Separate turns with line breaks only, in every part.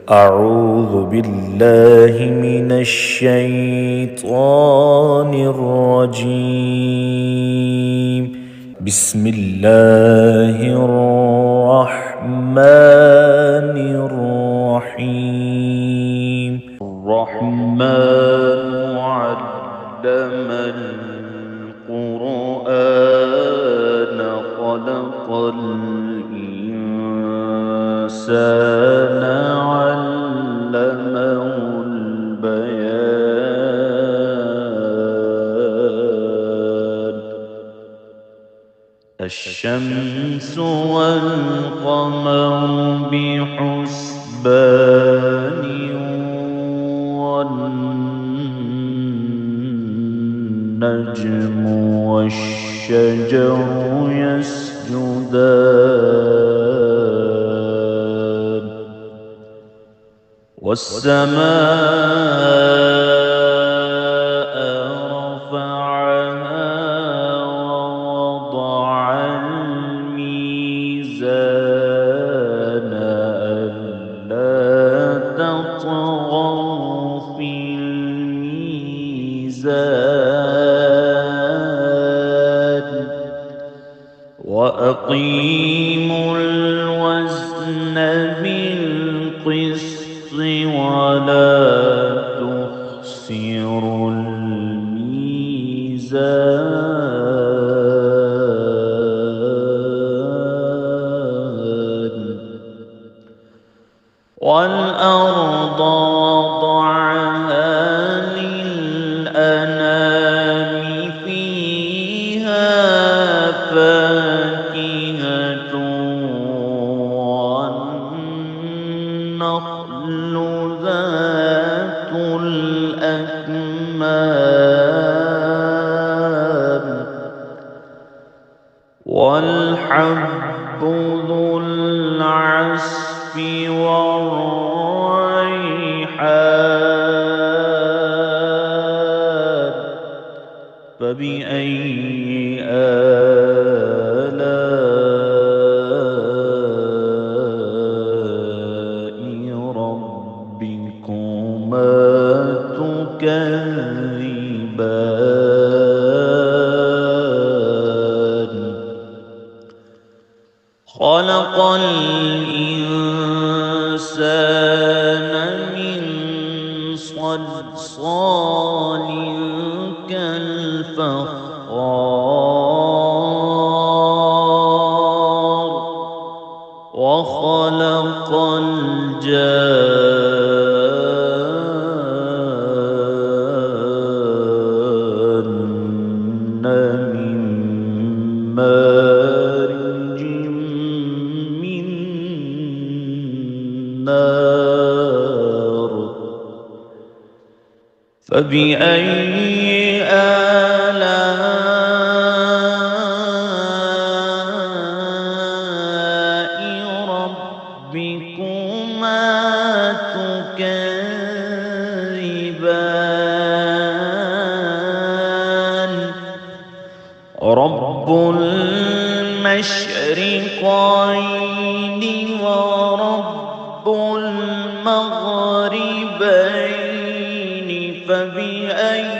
أعوذ بالله من الشيطان الرجيم. بسم الله الرحمن الرحيم. الرحمن علم القرآن خلق الإنسان علمه البيان. الشمس والقمر بحسبان والنجم والشجر يسجدان والسماء رفعها ووضع الميزان ألا تطغوا في الميزان وأقيموا الوزن بالقسط ولا تخسروا الميزان والأرض وضعها للأنام فيها فاكهة والنخل ذات الأكمام والحب ذو العصف والريحان. فبأي آلاء ربكما تكذبان. خلق الإنسان من صلصال كالفخار وخلق الجان من مارج من نار. فبأي آلاء ربكما تكذبان. رب المشرقين ورب المغربين. فبأي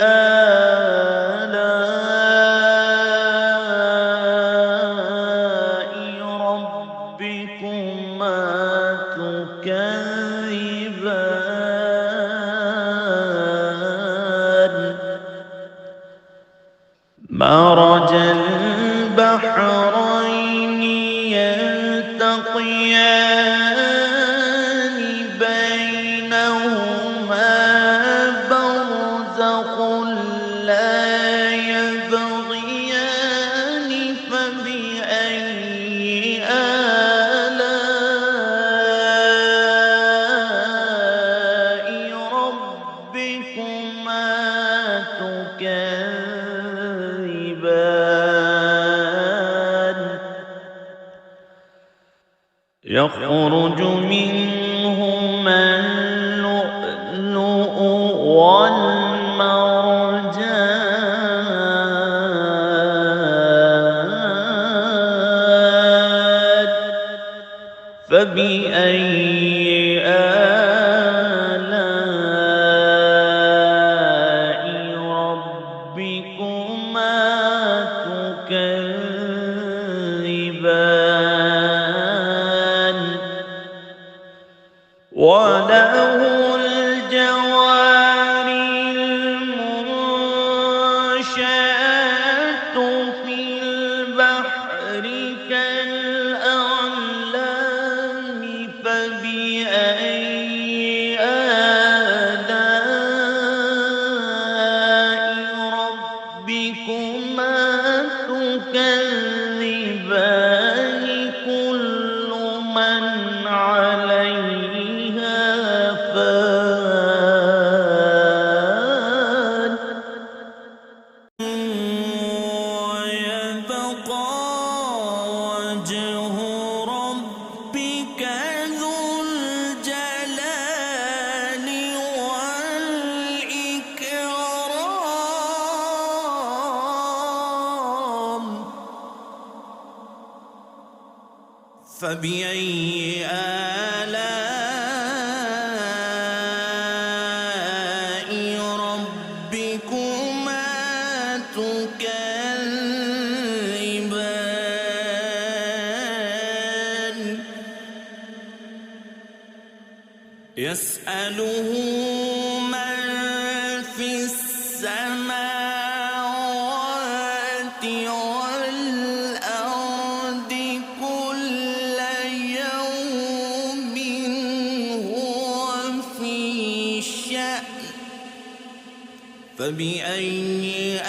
آلاء ربكما تكذبان. مرج البحرين يلتقيان بينهما برزخ لا يبغيان. فبأي آلاء ربكما تكذبان. يخرج منهما اللؤلؤ والمرجان. فبأي وله الجوار المنشآت في البحر كالأعلام فبأي آلاء ربكما تكذبان كل من عليها فان ويبقى وجه ربك ذو الجلال والإكرام فبأي آلاء ربكما تكذبان يسأله من في السماوات والأرض كل يوم هو في شأن فبأي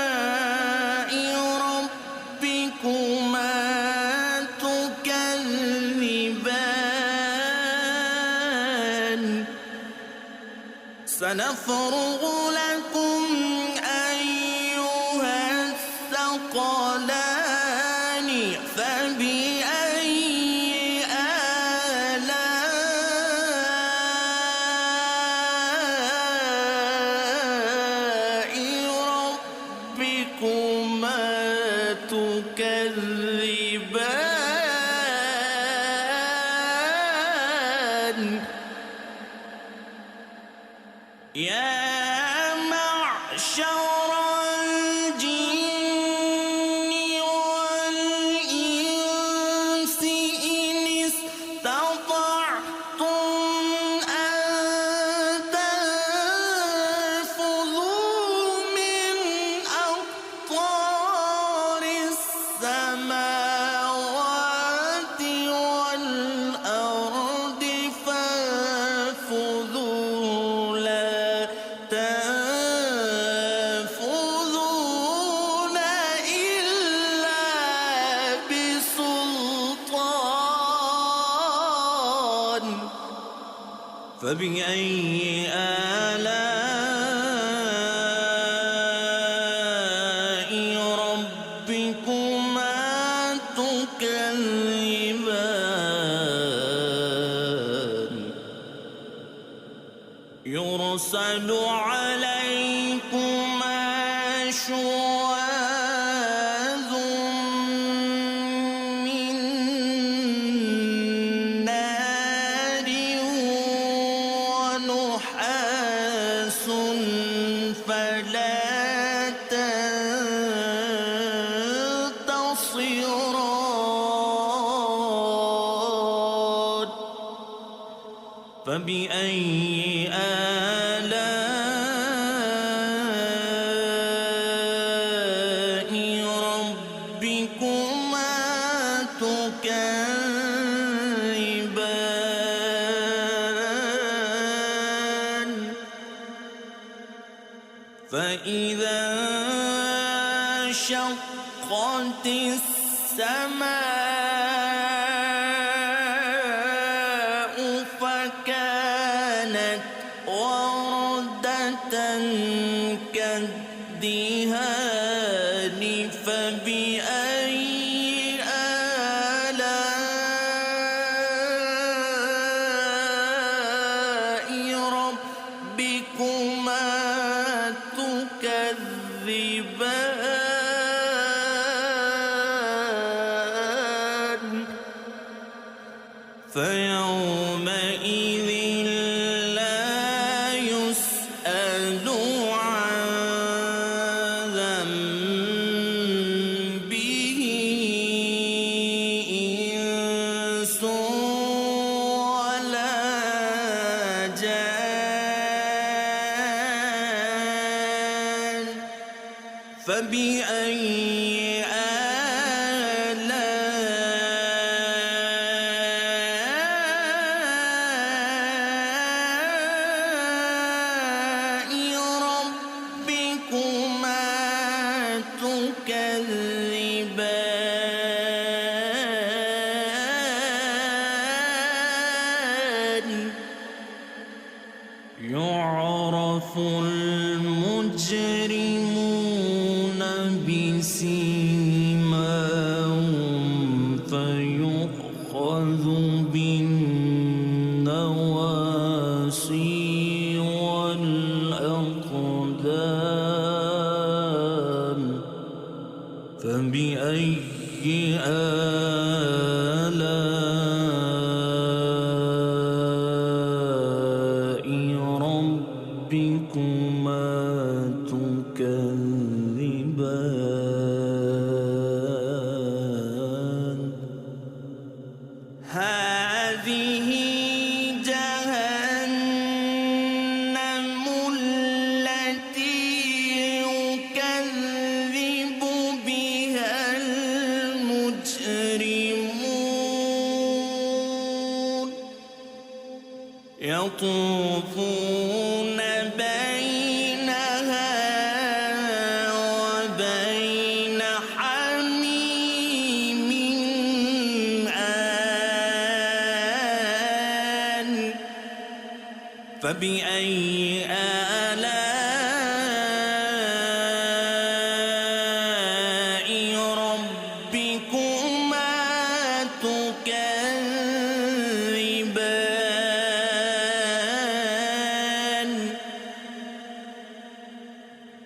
آلاء ربكما تكذبان سنفرغ لكم أيها الثقلان فبأي آلاء ربكما تكذبان يا معشر الجن والإنس إن استطعتم أن تنفذوا من أقطار السماوات والأرض فانفذوا لا تنفذون إلا بسلطان فبأي آلاء ربكما تكذبان يرسل عليكما شواظ من نار ونحاس فلا تنتصران فبأي آلاء ربكما تكذبان فإذا انشقت السماء فكانت وردة كالدهان فبأي آلاء ربكما تكذبان فيومئذ لا يسأل عن فبأي آلاء ربكما تكذبان يعرف المجرمون بسيماهم فيؤخذ بالنواصي والأقدام فبأي آلاء ربكما تكذبان هذه جهنم التي يكذب بها المجرمون يطوفون بينها وبين حميم آن فبأي آلاء ربكما تكذبان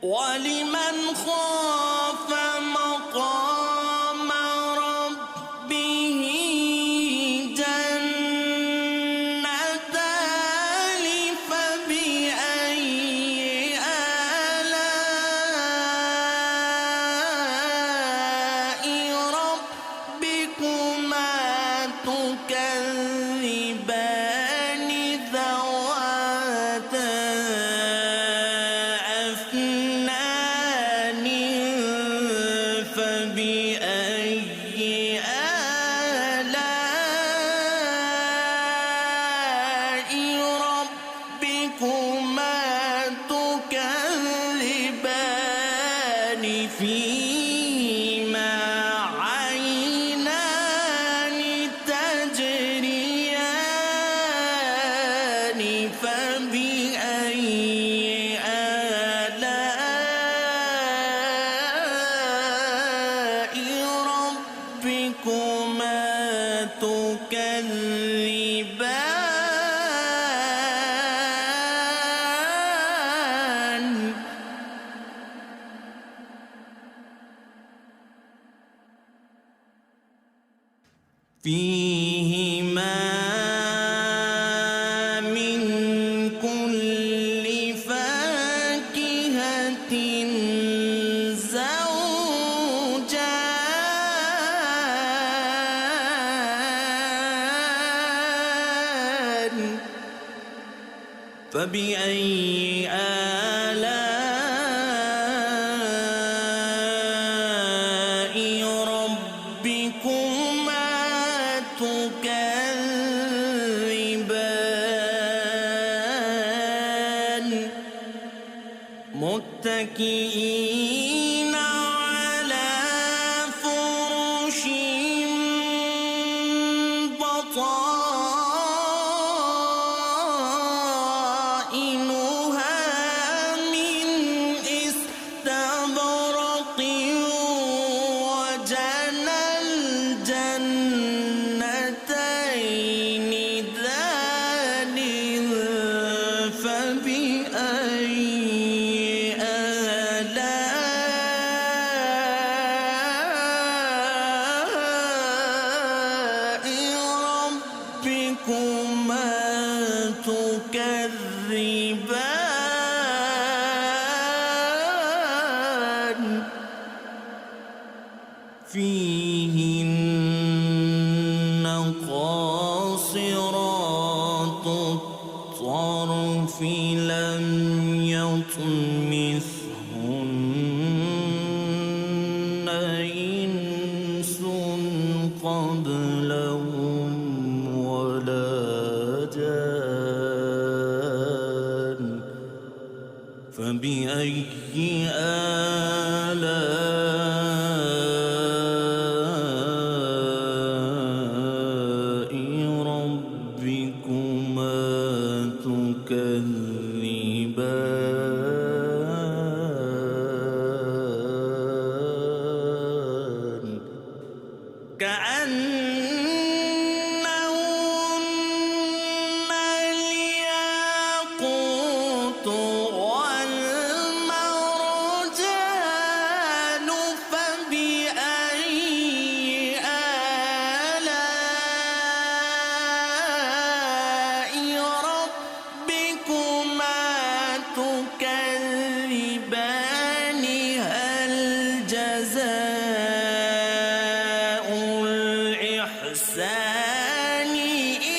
ولمن خاف مقام ربه جنتان فبأي آلاء ربكما تكذبان ذواتا أفنان فبأي آلاء ربكما تكذبان فيهما عينان تجريان فبأي آلاء ربكما تكذبان فيهما من كل فاكهة زوجان فبأي آلاء ربكما تكذبان متكئين على فرش بطائنها من استبرق وجنى الجنتين دان فبأي آلاء ربكما تكذبان فيهن قاصرات الطرف لم يطمثهن كأنهن الياقوت والمرجان فبأي آلاء ربكما تكذبان هل جزاء الإحسان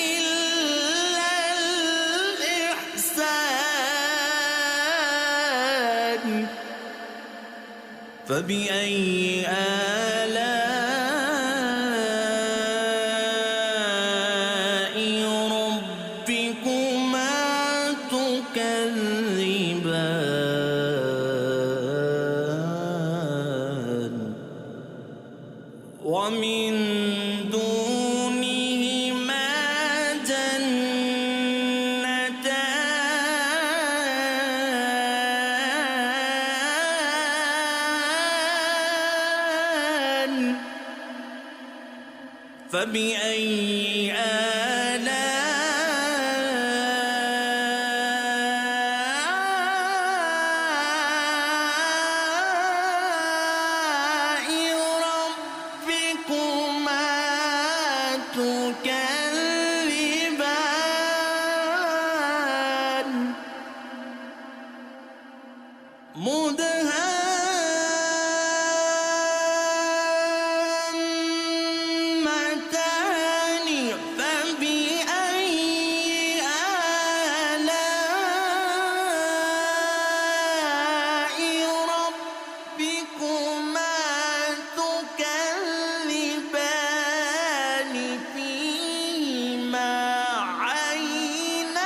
إلا الإحسان فبأي آلاء ربكما تكذبان ومن دونهما جنتان فبأي آلاء ربكما تكذبان مدهامتان فبأي آلاء ربكما تكذبان فيهما عينان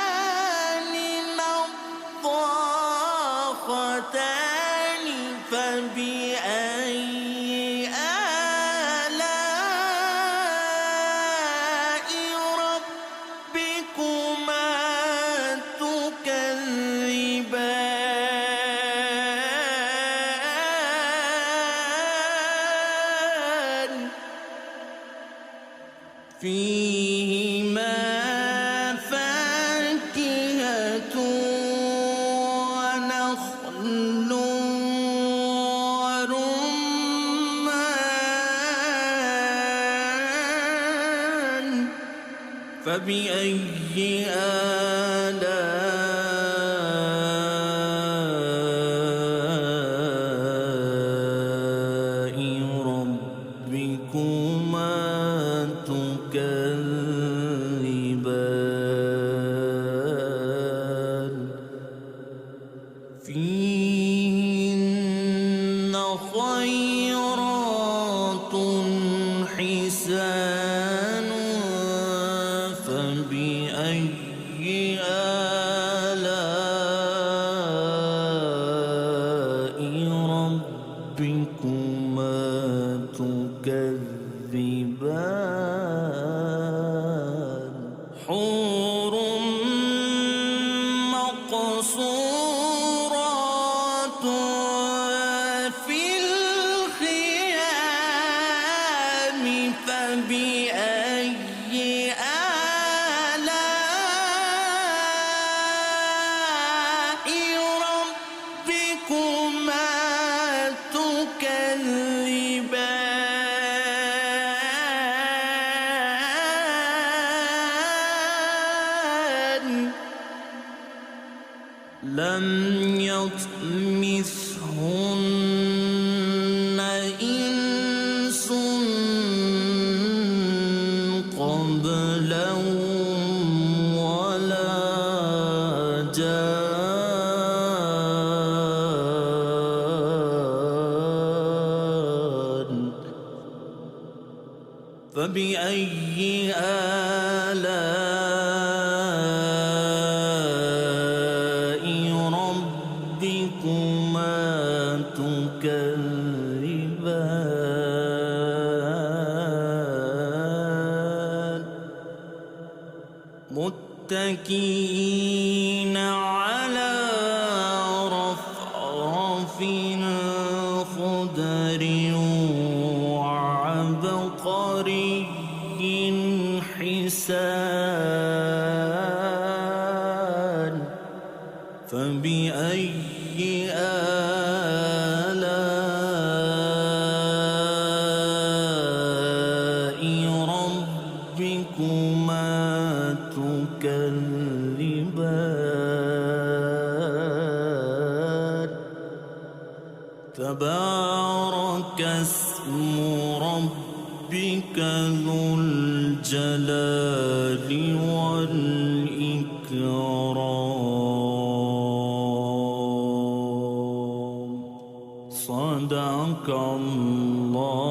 نضاختان فبأي آلاء ربكما تكذبان فيهما فاكهة ونخل ورمان فبأي آلاء ربكما تكذبان فيهن خيرات حسان فبأي آلاء ربكما تكذبان حور مقصورات في الخيام فبأي آلاء ربكما تكذبان لم يطمثهن إنس قبلهم ولا جان فبأي آلاء ربكما تكذبان متكئين على رفرف خضر وعبقر تبارك اسم ربك ذو الجلال والإكرام. صدق الله